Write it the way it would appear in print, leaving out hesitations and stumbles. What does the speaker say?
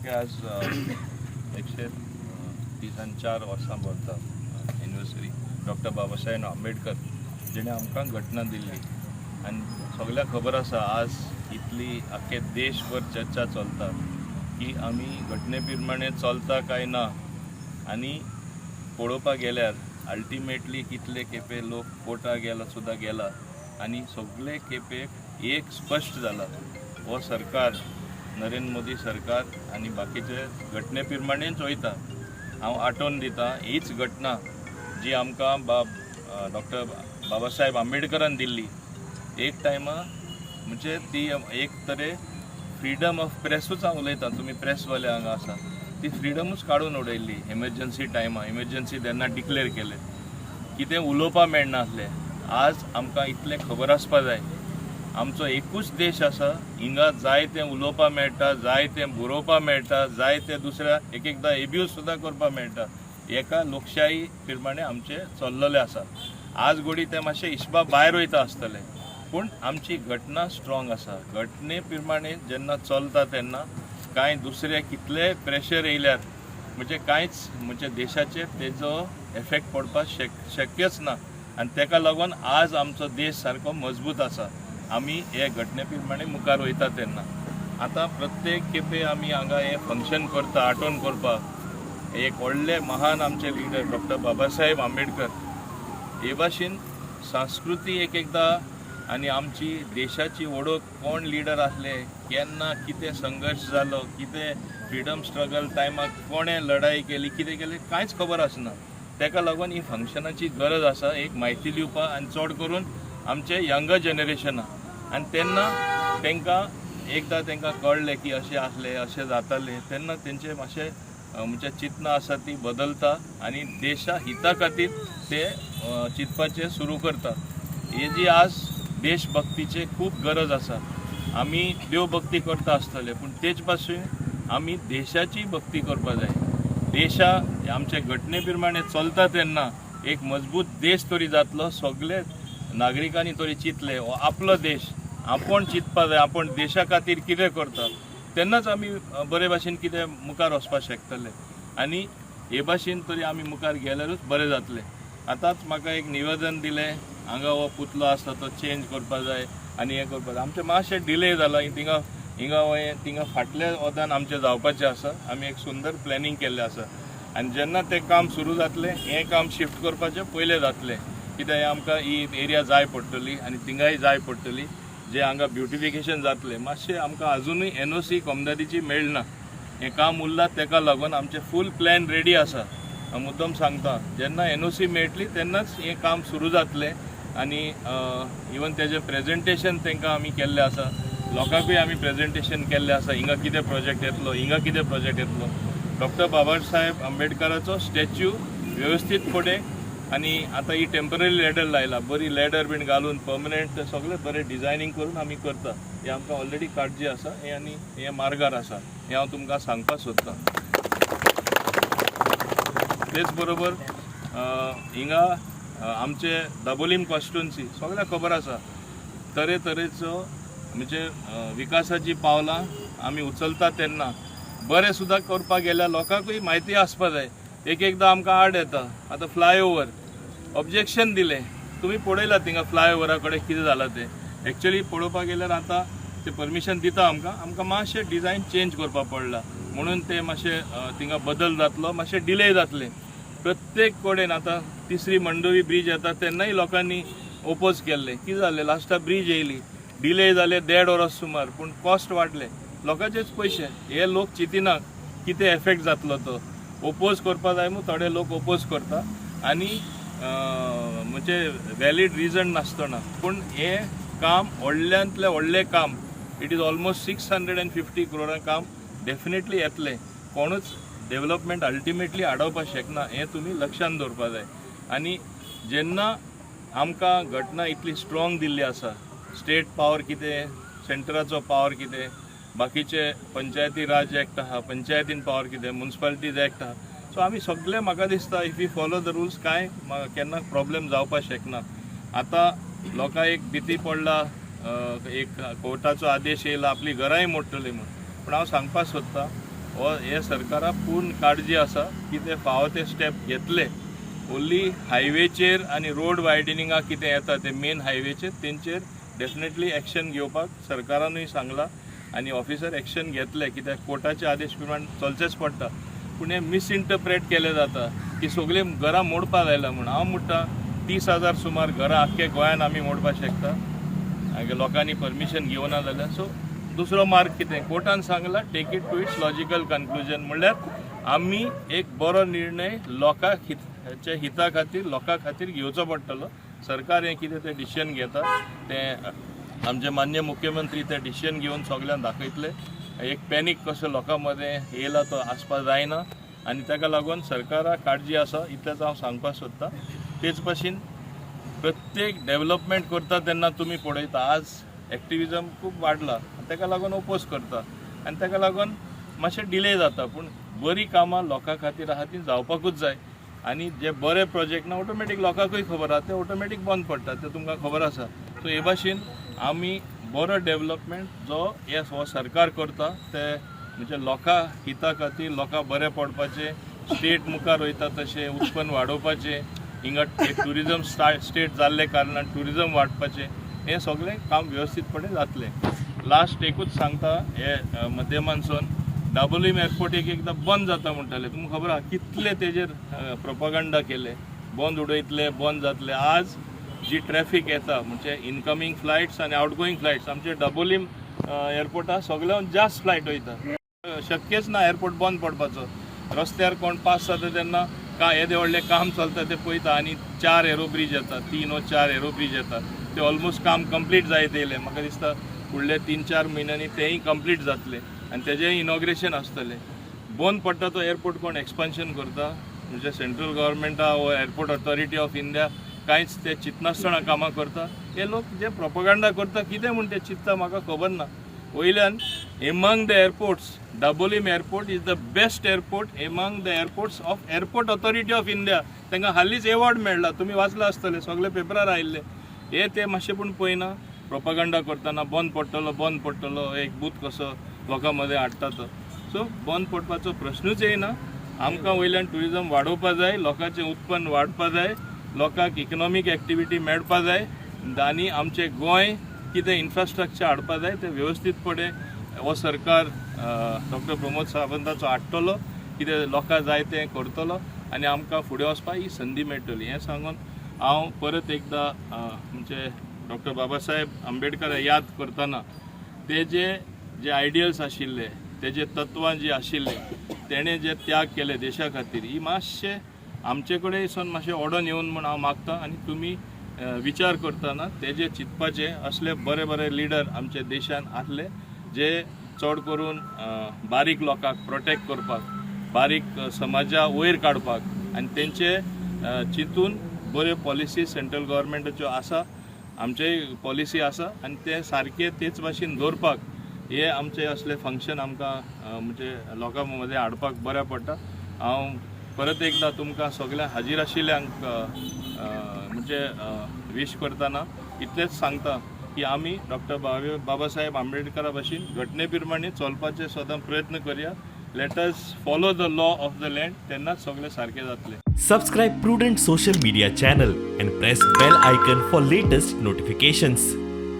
आमगे आज 134 वर्सां भरता एनिवर्सरी डॉक्टर बाबासाहेब आंबेडकर जेणे आमकां घटना दिल्ली आनी सगळ्यांक खबर आसा आज इतली आख्खे देशभर चर्चा चलता की आमी घटने प्रमाणे चलता काय ना आनी पळोवपाक गेल्यार अल्टिमेटली कितले खेपे लोक कोर्टाक सुद्धा गेला आनी सगळे खेपेक एक स्पश्ट जाला हो सरकार नरेंद्र मोदी सरकार आनी बाकीचे घटने प्रमाणेच वयता। हांव आठवण दिता हीच घटना जी आमकां डॉक्टर बाबासाहेब आंबेडकरान दिल्ली एक टायमा म्हणजे ती एक तरे फ्रीडम ऑफ प्रेसूच हांव उलयतां, तुमी प्रेसवाले हांगा आसा ती फ्रीडमूच काडून उडयल्ली एमर्जन्सी टायमा। एमर्जन्सी तेन्ना डिक्लेअर केले कितें उलोवपाक मेळनासलें। आज आमकां इतलें खबर आसपा जाय आमचो एकूच देश आसा हिंगा जाय तें उलोवपाक मेळटा, जाय तें बरोवपाक मेळटा, जाय तें दुसऱ्या एकदां एब्यूज सुद्दां करपाक मेळटा। एका लोकशाही प्रमाणे आमचे चल्लेले आसा। आज घडी तें मातशें हिशपा भायर वयता आसतलें पूण आमची घटना स्ट्रॉंग आसा। घटने प्रमाणे जेन्ना चलता तेन्ना कांय दुसरे कितले प्रेशर येयल्यार म्हणजे कांयच म्हणजे देशाचेर तेजो एफेक्ट पडपाक शक्यच ना आनी तेका लागून आज आमचो देश सारको मजबूत आसा। आमी हे घटने प्रमाणे मुखार वयता तेन्ना आतां प्रत्येक खेपे आमी हांगा हे फंक्शन करता आठवण करपाक एक व्हडले महान आमचे लिडर डॉक्टर बाबासाहेब आंबेडकर हे भाशेन संस्कृती एकदां आनी आमची देशाची वळख कोण लिडर आसले, केन्ना कितें संघर्ष जालो, कितें फ्रिडम स्ट्रगल टायमाक कोणें लढाई केली, कितें केलें कांयच खबर आसना। तेका लागून ही फंक्शनाची गरज आसा एक म्हायती दिवपाक आनी चड करून आमचे यंगर जनरेशना आनी तेन्ना तांकां एकदां तांकां कळ्ळें की अशें आसलें अशें जातालें तेन्ना तेंचें मातशें म्हणजे चिंतना आसा ती बदलता आनी देशा हिता खातीर ते चिंतपाचें सुरू करता। ही जी आज देशभक्तीचे खूब गरज आसा। आमी देवभक्ती करता आसतले पूण तेच पासून आमी देशाची भक्ती करपाक जाय। देशा आमचे घटने प्रमाणे चलता तेन्ना एक मजबूत देश तरी जातलो। सगळे नागरिकांनी तरी चिंतले हो आपलो देश आपण चिंतपाक जाय, आपण देशा खातीर कितें करता तेन्नाच आमी बरे भाशेन कितें मुखार वचपाक शकतले आनी हे भाशेन तरी आमी मुखार गेल्यारूच बरें जातलें। आतांच म्हाका एक निवेदन दिलें हांगा हो पुतलो आसता तो चेंज करपाक जाय आनी हें करपाक जाय। आमचें मातशें डिले जाला थिंगा फाटल्या वोदान आमचें जावपाचें आसा। आमी एक सुंदर प्लॅनिंग केल्लें आसा आनी जेन्ना तें काम सुरू जातलें हें काम शिफ्ट करपाचें पयलें जातलें कित्याक आमकां ही एरिया जाय पडटली आनी थिंगाय जाय पडटली जे हांगा ब्युटिफिकेशन जातलें। मातशें आमकां अजुनूय NOC कॉमदादीची मेळना हें काम उरलां तेका लागून आमचें फूल प्लॅन रेडी आसा। हांव मुद्दम सांगता जेन्ना NOC मेळटली तेन्नाच हें काम सुरू जातलें आनी इवन तेजें प्रेजेंटेशन तांकां आमी केल्लें आसा, लोकांकूय आमी प्रेजेंटेशन केल्लें आसा हिंगा कितें प्रोजेक्ट येतलो, हिंगा कितें प्रोजेक्ट येतलो। डॉक्टर बाबासाहेब आंबेडकराचो स्टॅच्यू व्यवस्थीत फुडें आनी आतां ही टेम्पररी लॅडर लायला, बरी लॅडर बीन घालून पर्मनंट सगळें बरें डिजायनींग करून आमी करता। हें आमकां ऑलरेडी काळजी आसा हें आनी हें मार्गार आसा हें हांव तुमकां सांगपाक सोदतां। तेच बरोबर हिंगा आमचे दाबोलीम कॉन्स्टिट्युएन्सी सगळ्यांक खबर आसा तरेतरेचो म्हणजे विकासाची पावलां आमी उचलता तेन्ना बरें सुद्दां करपाक गेल्यार लोकांकूय म्हायती आसपा जाय। एकदां आमकां आड येता आतां फ्लायओवर ऑब्जेक्शन दिलें, तुमी पळयलां थिंगा फ्लायओवरा कडेन कितें जालां तें। एक्चुअली पळोवपाक गेल्यार आतां तें परमिशन दिता आमकां मातशें डिजायन चेंज करपाक पडला म्हणून तें मातशें थिंगा बदल जातलो, मातशें डिले जातलें। प्रत्येक कडेन आतां तिसरी मंडोवी ब्रीज येता तेन्नाय लोकांनी ओपोज केल्लें, कितें जालें लास्टाक ब्रीज येयली डिले जाले 1.5 वरां सुमार पूण कॉस्ट वाडले, लोकांचेच पयशे। हे लोक चिंतिनात कितें एफेक्ट जातलो तो। ओपोज करपा जाय म्हूण थोडे लोक ओपोज करता आनी म्हणजे वॅलीड रिजन नासतना पूण हें काम व्हडल्यांतलें व्हडलें काम इट इज ऑलमोस्ट 650 करोडां काम डेफिनेटली येतलें। कोणूच डेव्हलपमेंट अल्टिमेटली आडोवपाक शकना हें तुमी लक्षांत दवरपाक जाय। आनी जेन्ना आमकां घटना इतली स्ट्रॉंग दिल्ली आसा, स्टेट पावर कितें, सेंटराचो पावर कितें, बाकीचे पंचायती राज एक्ट आहा, पंचायतीन पावर कितें, म्युनिसिपालिटीज एक्ट आहा, सो आमी सगळे म्हाका दिसता if you follow the rules कांय केन्ना प्रॉब्लेम जावपाक शकना। आतां लोकांक एक भीती पडला एक कोर्टाचो आदेश येयला आपली घरांय मोडटली म्हणून, पूण हांव सांगपाक सोदतां हे सरकाराक पूर्ण काळजी आसा की ते फावो ते स्टेप घेतले. ओन्ली हायवेचेर आनी रोड वायडनिंगाक कितें येता ते मेन हायवेचेर तेंचेर डेफिनेटली एक्शन घेवपाक सरकारानूय सांगला आनी ऑफिसर एक्शन घेतले कित्याक कोर्टाचे आदेश प्रमाण चलचेच पडटा. पूण हे मिसइंटरप्रेट केले जाता की सगळीं घरां मोडपाक लायला म्हूण. हांव म्हणटा 30,000 सुमार घरां आख्खे गोंयान आमी मोडपाक शकता लोकांनी परमिशन घेवना जाल्यार. सो दुसरो मार्ग कितें कोर्टान सांगला take it to its logical conclusion म्हणल्यार आमी एक बरो निर्णय लोकांक हिता खातीर लोकां खातीर घेवचो पडटलो. सरकार हें कितें तें डिसिजन घेता तें आमचे मान्य मुख्यमंत्री ते डिसिजन घेवन सगळ्यांक दाखयतले. एक पॅनीक कसो लोकां मदें येयला तो आसपा जायना आनी ताका लागून सरकाराक काळजी आसा इतलेंच हांव सांगपाक सोदतां. तेच भाशेन प्रत्येक डेव्हलपमेंट करता तेन्ना तुमी पळयता आज एक्टिविजम खूब वाडला ताका लागून ओपोज करता आनी ताका लागून मातशें डिले जाता. पूण बरी कामां लोकां खातीर आहा ती जावपाकूच जाय आनी जे बरे प्रोजेक्ट ना ऑटोमॅटीक लोकांकूय खबर आहा ते ऑटोमॅटीक बंद पडटा ते तुमकां खबर आसा. सो हे भाशेन आमी बरो डेव्हलपमेंट जो हो सरकार करता ते म्हणजे लोकां हिता खातीर लोकां बरें पडपाचें स्टेट मुखार वयता तशें उत्पन्न वाडोवपाचें हिंगा ट्युरिजम स्टेट जाल्ले कारणान ट्युरिजम वाडपाचें हें सगळें काम वेवस्थीतपणे जातलें. लास्ट एकूच सांगता हे माध्यमांसून दाबोलीम एअरपोर्ट एकदां बंद जाता म्हणटाले तुमकां खबर आहा कितले तेजेर प्रोपागंडा केले बंद उडयतले बंद जातले. आज जी ट्रॅफिक येता म्हणजे इनकमींग फ्लायट्स आनी आउटगोईंग फ्लायट्स आमचे दाबोलीम एअरपोर्टार सगळ्यान जास्त फ्लायट वयता. शक्यच ना एअरपोर्ट बंद पडपाचो. रस्त्यार कोण पास जाता तेन्ना येदे व्हडलें काम चलता ते पळयता आनी 4 एरो ब्रिज येता 3 वा 4 एरो ब्रिज येता ते ऑलमोस्ट काम कंप्लीट जायत येयलें. म्हाका दिसता फुडले 3-4 म्हयन्यांनी तेंय कंप्लीट जातले आनी तेजेंय इनॉग्रेशन आसतलें. बंद पडटा तो एअरपोर्ट कोण एक्सपान्शन करता म्हणजे सेंट्रल गव्हर्मेंटा वो एअरपोर्ट ऑथॉरिटी ऑफ इंडिया कांयच ते चिंतनासतना कामां करता. हे लोक जे प्रोपागंडा करता कितें म्हूण ते चिंतता म्हाका खबर ना. वयल्यान among the airports Dabolim airport is the best airport among the airports of airport authority of India. तांकां हालींच एवॉर्ड मेळ्ळा तुमी वाचला आसतले सगळे पेपरार आयिल्ले. हे ते मातशें पूण पळयना प्रोपागंडा करतना बंद पडटलो एक बूथ कसो लोकां मदें हाडटा तो. सो बंद पडपाचो प्रश्नूच येयना. आमकां वयल्यान ट्युरिजम वाडोवपा जाय लोकांचें उत्पन्न वाडपा जाय लोकांक इकनॉमीक एक्टिविटी मेळपा जाय आनी आमचें गोंय कितें इन्फ्रास्ट्रक्चर हाडपा जाय ते वेवस्थीतपणे हो सरकार डॉक्टर प्रमोद सावंताचो हाडटलो कितें लोकांक जाय तें करतलो आनी आमकां फुडें वचपाक ही संदी मेळटली. हें सांगून हांव परत एकदां म्हणजे डॉक्टर बाबासाहेब आंबेडकर याद करतना तेजे जे आयडियल्स आशिल्ले तेजे तत्वां जी आशिल्ले तेणें जे त्याग केले देशा खातीर ही मातशें आमचे कडेन मातशें ओडोन येवन म्हूण हांव मागता आनी तुमी विचार करतना तेजे चिंतपाचे असले बरे बरे लिडर आमच्या देशान आसले जे चड करून बारीक लोकांक प्रोटेक्ट करपाक बारीक समाजा वयर काडपाक आनी तेंचे चिंतून बऱ्यो पॉलिसी सेंट्रल गव्हर्मेंटाच्यो आसा आमचेय पॉलिसी आसा आनी ते सारके तेच भाशेन दवरपाक हे आमचे असले फंक्शन आमकां म्हणजे लोकां मदें हाडपाक बऱ्या पडटा. हांव परत एकदां तुमकां सगळ्या हाजीर आशिल्ल्यांक म्हणजे विश करतना इतलेंच सांगता की आमी डॉक्टर बाबासाहेब आंबेडकरा भाशेन घटने प्रमाणे चलपाचे सदां प्रयत्न करया. Let us follow the law of the land तेन्नाच सगळें सारकें जातलें. Subscribe Prudent social media channel and press bell icon for latest notifications.